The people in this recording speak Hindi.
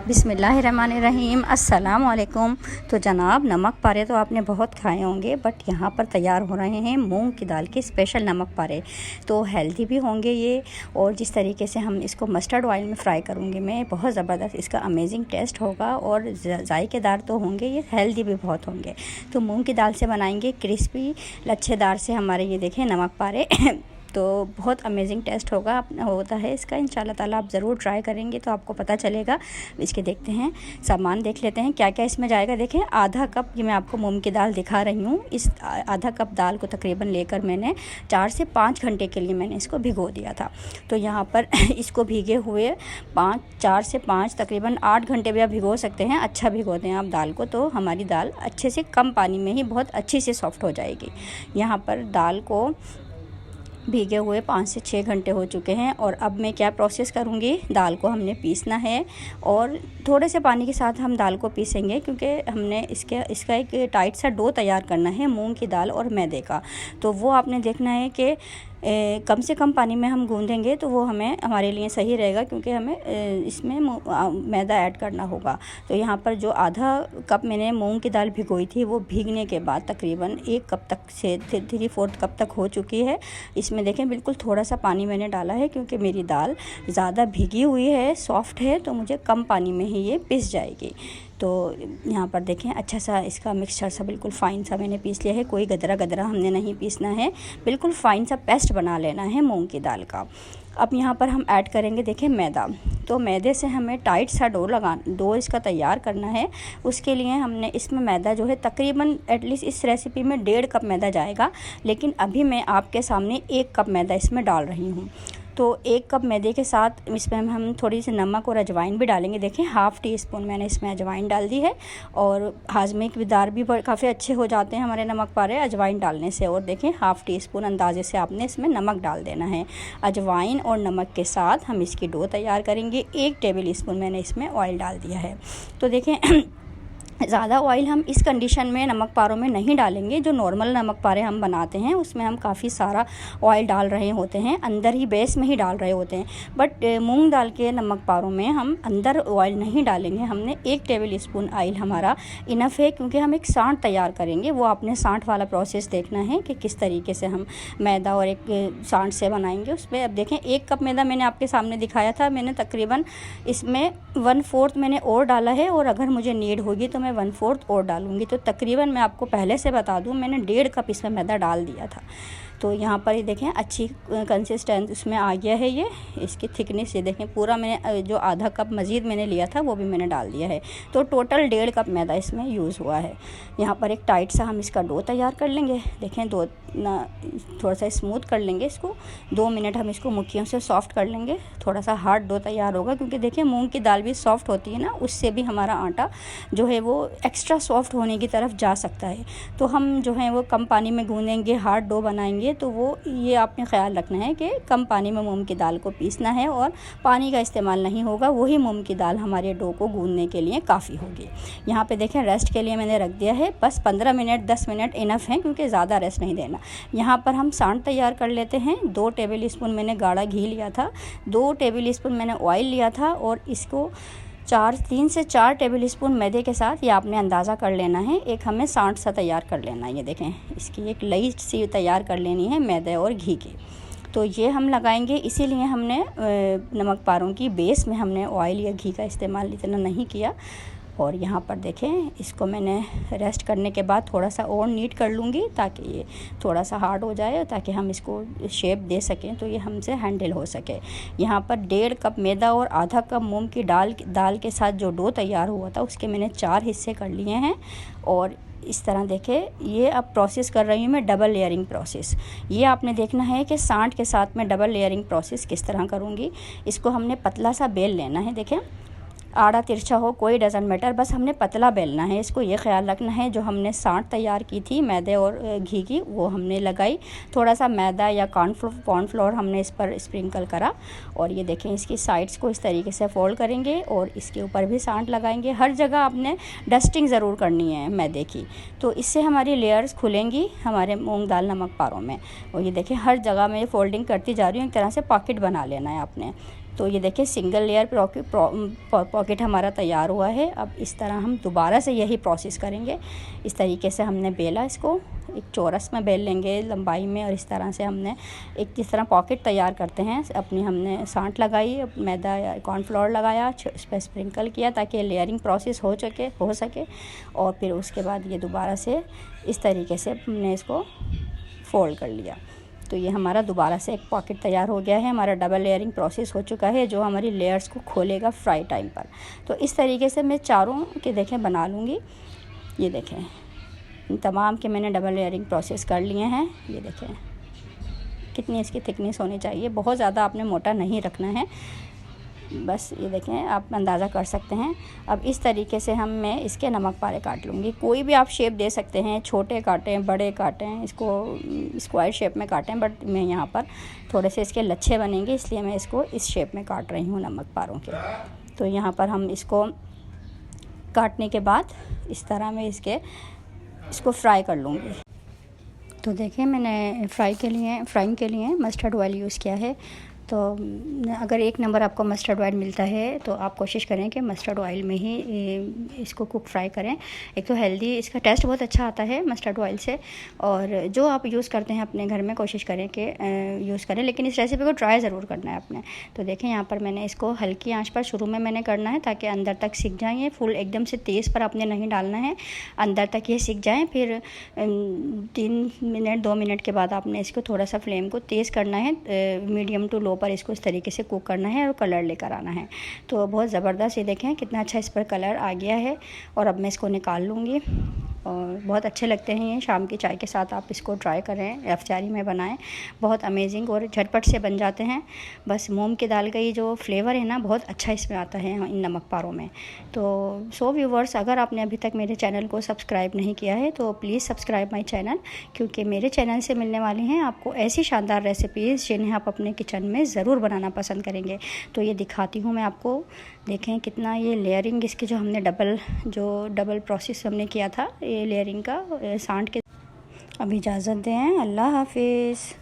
बिस्मिल्लाहिर्रहमानिर्रहीम अस्सलाम वालेकुम। तो जनाब, नमक पारे तो आपने बहुत खाए होंगे, बट यहाँ पर तैयार हो रहे हैं मूंग की दाल के स्पेशल नमक पारे। तो हेल्दी भी होंगे ये, और जिस तरीके से हम इसको मस्टर्ड ऑयल में फ्राई करूँगी मैं, बहुत ज़बरदस्त इसका अमेजिंग टेस्ट होगा और जायकेदार तो होंगे ये, हेल्दी भी बहुत होंगे। तो मूँग की दाल से बनाएंगे क्रिस्पी लच्छेदार से हमारे ये देखें नमक पारे तो बहुत अमेजिंग टेस्ट होता है इसका। इंशाल्लाह ताला आप ज़रूर ट्राई करेंगे तो आपको पता चलेगा। इसके देखते हैं सामान, देख लेते हैं क्या क्या इसमें जाएगा। देखें, आधा कप ये मैं आपको मूंग की दाल दिखा रही हूँ। इस आधा कप दाल को तकरीबन लेकर मैंने 4 से 5 घंटे के लिए मैंने इसको भिगो दिया था। तो यहाँ पर इसको भीगे हुए 4 से 5 तकरीबन 8 घंटे भी आप भिगो सकते हैं। अच्छा भिगो दें आप दाल को, तो हमारी दाल अच्छे से कम पानी में ही बहुत अच्छी से सॉफ्ट हो जाएगी। यहाँ पर दाल को भीगे हुए 5 से 6 घंटे हो चुके हैं। और अब मैं क्या प्रोसेस करूँगी, दाल को हमने पीसना है और थोड़े से पानी के साथ हम दाल को पीसेंगे, क्योंकि हमने इसका एक टाइट सा डो तैयार करना है मूंग की दाल और मैदे का। तो वो आपने देखना है कि कम से कम पानी में हम गूँधेंगे तो वो हमारे लिए सही रहेगा, क्योंकि हमें इसमें मैदा ऐड करना होगा। तो यहाँ पर जो आधा कप मैंने मूंग की दाल भिगोई थी, वो भीगने के बाद तकरीबन 1 कप तक से 3/4 कप तक हो चुकी है। इसमें देखें बिल्कुल थोड़ा सा पानी मैंने डाला है, क्योंकि मेरी दाल ज़्यादा भीगी हुई है, सॉफ्ट है, तो मुझे कम पानी में ही ये पिस जाएगी। तो यहाँ पर देखें अच्छा सा इसका मिक्सचर सा बिल्कुल फ़ाइन सा मैंने पीस लिया है। कोई गदरा गदरा हमने नहीं पीसना है, बिल्कुल फ़ाइन सा पेस्ट बना लेना है मूंग की दाल का। अब यहाँ पर हम ऐड करेंगे देखें मैदा। तो मैदे से हमें टाइट सा डो इसका तैयार करना है। उसके लिए हमने इसमें मैदा जो है तकरीबन एटलीस्ट इस रेसिपी में 1.5 कप मैदा जाएगा, लेकिन अभी मैं आपके सामने 1 कप मैदा इसमें डाल रही हूँ। तो 1 कप मैदे के साथ इसमें हम थोड़ी सी नमक और अजवाइन भी डालेंगे। देखें, ½ टी स्पून मैंने इसमें अजवाइन डाल दी है, और हाजमे के दार भी काफ़ी अच्छे हो जाते हैं हमारे नमक पारे अजवाइन डालने से। और देखें, ½ टी स्पून अंदाजे से आपने इसमें नमक डाल देना है। अजवाइन और नमक के साथ हम इसकी डो तैयार करेंगे। 1 टेबल स्पून मैंने इसमें ऑयल डाल दिया है। तो देखें ज़्यादा ऑयल हम इस कंडीशन में नमक पारों में नहीं डालेंगे। जो नॉर्मल नमक पारे हम बनाते हैं उसमें हम काफ़ी सारा ऑयल डाल रहे होते हैं, अंदर ही बेस में ही डाल रहे होते हैं। बट मूंग दाल के नमक पारों में हम अंदर ऑयल नहीं डालेंगे। हमने 1 टेबल स्पून ऑयल हमारा इनफ है, क्योंकि हम एक सांठ तैयार करेंगे। वो आपने सांठ वाला प्रोसेस देखना है कि किस तरीके से हम मैदा और एक सांठ से बनाएंगे उसमें। अब देखें, 1 कप मैदा मैंने आपके सामने दिखाया था, मैंने तकरीबन इसमें 1/4 मैंने और डाला है, और अगर मुझे नीड होगी तो मैं 1/4 और डालूंगी। तो तकरीबन मैं आपको पहले से बता दूं, मैंने 1.5 कप इसमें मैदा डाल दिया था। तो यहाँ पर ये देखें अच्छी कंसिस्टेंस इसमें आ गया है। ये इसकी थिकनेस ये देखें, पूरा मैंने जो आधा कप मज़ीद मैंने लिया था वो भी मैंने डाल दिया है। तो टोटल 1.5 कप मैदा इसमें यूज़ हुआ है। यहाँ पर एक टाइट सा हम इसका डो तैयार कर लेंगे। देखें, थोड़ा सा स्मूथ कर लेंगे इसको। 2 मिनट हम इसको मुट्ठियों से सॉफ्ट कर लेंगे। थोड़ा सा हार्ड डो तैयार होगा, क्योंकि देखिए मूंग की दाल भी सॉफ्ट होती है ना, उससे भी हमारा आटा जो है वो एक्स्ट्रा सॉफ्ट होने की तरफ जा सकता है। तो हम जो है वो कम पानी में गूँधेंगे, हार्ड डो बनाएंगे। तो वो ये आपने ख्याल रखना है कि कम पानी में मूंग की दाल को पीसना है, और पानी का इस्तेमाल नहीं होगा। वही मूंग की दाल हमारे डो को गूँधने के लिए काफ़ी होगी। यहाँ पे देखें, रेस्ट के लिए मैंने रख दिया है। बस 15 मिनट 10 मिनट इनफ है, क्योंकि ज़्यादा रेस्ट नहीं देना। यहाँ पर हम सांठ तैयार कर लेते हैं। 2 टेबल स्पून मैंने गाढ़ा घी लिया था, 2 टेबल स्पून मैंने ऑयल लिया था, और इसको 3 से 4 टेबल स्पून मैदे के साथ, ये आपने अंदाज़ा कर लेना है, एक हमें सांठ सा तैयार कर लेना है। ये देखें, इसकी एक लई सी तैयार कर लेनी है मैदे और घी की। तो ये हम लगाएंगे, इसीलिए हमने नमक पारों की बेस में हमने ऑयल या घी का इस्तेमाल इतना नहीं किया। और यहाँ पर देखें, इसको मैंने रेस्ट करने के बाद थोड़ा सा और नीट कर लूँगी, ताकि ये थोड़ा सा हार्ड हो जाए, ताकि हम इसको शेप दे सकें, तो ये हमसे हैंडल हो सके। यहाँ पर 1.5 कप मैदा और आधा कप मूंग की दाल के साथ जो डो तैयार हुआ था, उसके मैंने 4 हिस्से कर लिए हैं। और इस तरह देखें, ये अब प्रोसेस कर रही हूँ मैं डबल लेयरिंग प्रोसेस। ये आपने देखना है कि सांठ के साथ मैं डबल लेयरिंग प्रोसेस किस तरह करूँगी। इसको हमने पतला सा बेल लेना है। देखें, आड़ा तिरछा हो कोई डज़न मैटर, बस हमने पतला बेलना है इसको। ये ख्याल रखना है, जो हमने सांठ तैयार की थी मैदे और घी की, वो हमने लगाई। थोड़ा सा मैदा या कॉर्नफ्लोर हमने इस पर स्प्रिंकल करा। और ये देखें, इसकी साइड्स को इस तरीके से फोल्ड करेंगे और इसके ऊपर भी सांठ लगाएंगे। हर जगह आपने डस्टिंग ज़रूर करनी है मैदे की, तो इससे हमारी लेयर्स खुलेंगी हमारे मूंग दाल नमक पारों में। और ये देखें, हर जगह मैं फोल्डिंग करती जा रही हूँ, एक तरह से पॉकेट बना लेना है आपने। तो ये देखिए सिंगल लेयर पॉकेट हमारा तैयार हुआ है। अब इस तरह हम दोबारा से यही प्रोसेस करेंगे। इस तरीके से हमने बेला इसको, एक चौरस में बेल लेंगे लंबाई में, और इस तरह से हमने एक जिस तरह पॉकेट तैयार करते हैं अपनी, हमने सांठ लगाई, मैदा या कॉर्नफ्लोर लगाया, उस पर स्प्रिंकल किया ताकि लेयरिंग प्रोसेस हो सके। और फिर उसके बाद ये दोबारा से इस तरीके से हमने इसको फोल्ड कर लिया। तो ये हमारा दोबारा से एक पॉकेट तैयार हो गया है। हमारा डबल लेयरिंग प्रोसेस हो चुका है, जो हमारी लेयर्स को खोलेगा फ्राई टाइम पर। तो इस तरीके से मैं चारों के देखें बना लूँगी। ये देखें तमाम के मैंने डबल लेयरिंग प्रोसेस कर लिए हैं। ये देखें कितनी इसकी थिकनेस होनी चाहिए, बहुत ज़्यादा आपने मोटा नहीं रखना है, बस ये देखें आप अंदाज़ा कर सकते हैं। अब इस तरीके से मैं इसके नमक पारे काट लूँगी। कोई भी आप शेप दे सकते हैं, छोटे काटें, बड़े काटें, इसको स्क्वायर शेप में काटें, बट मैं यहाँ पर थोड़े से इसके लच्छे बनेंगे इसलिए मैं इसको इस शेप में काट रही हूँ नमक पारों के। तो यहाँ पर हम इसको काटने के बाद इस तरह मैं इसको फ्राई कर लूँगी। तो देखिए मैंने फ्राइंग के लिए मस्टर्ड ऑयल यूज़ किया है। तो अगर 1 नंबर आपको मस्टर्ड ऑयल मिलता है तो आप कोशिश करें कि मस्टर्ड ऑयल में ही इसको कुक फ्राई करें। एक तो हेल्दी, इसका टेस्ट बहुत अच्छा आता है मस्टर्ड ऑयल से, और जो आप यूज़ करते हैं अपने घर में कोशिश करें कि यूज़ करें, लेकिन इस रेसिपी को ट्राई ज़रूर करना है आपने। तो देखें यहाँ पर मैंने इसको हल्की आंच पर शुरू में मैंने करना है ताकि अंदर तक सिक जाए। ये फुल एकदम से तेज़ पर आपने नहीं डालना है, अंदर तक ये सिक जाएँ। फिर 2 मिनट के बाद आपने इसको थोड़ा सा फ्लेम को तेज़ करना है, मीडियम टू लो पर इसको इस तरीके से कुक करना है और कलर लेकर आना है। तो बहुत ज़बरदस्त, ये देखें कितना अच्छा इस पर कलर आ गया है। और अब मैं इसको निकाल लूँगी, और बहुत अच्छे लगते हैं ये। शाम की चाय के साथ आप इसको ट्राई करें, अफचारी में बनाएं, बहुत अमेजिंग और झटपट से बन जाते हैं। बस मूंग की दाल का ये जो फ्लेवर है ना बहुत अच्छा इसमें आता है इन नमक पारों में। तो व्यूवर्स, अगर आपने अभी तक मेरे चैनल को सब्सक्राइब नहीं किया है तो प्लीज़ सब्सक्राइब माई चैनल, क्योंकि मेरे चैनल से मिलने वाली हैं आपको ऐसी शानदार रेसिपीज़ जिन्हें आप अपने किचन में ज़रूर बनाना पसंद करेंगे। तो ये दिखाती हूँ मैं आपको, देखें कितना ये लेयरिंग इसके जो हमने डबल प्रोसेस हमने किया था ये लेयरिंग का सांठ के। अब इजाज़त दें, अल्लाह हाफिज़।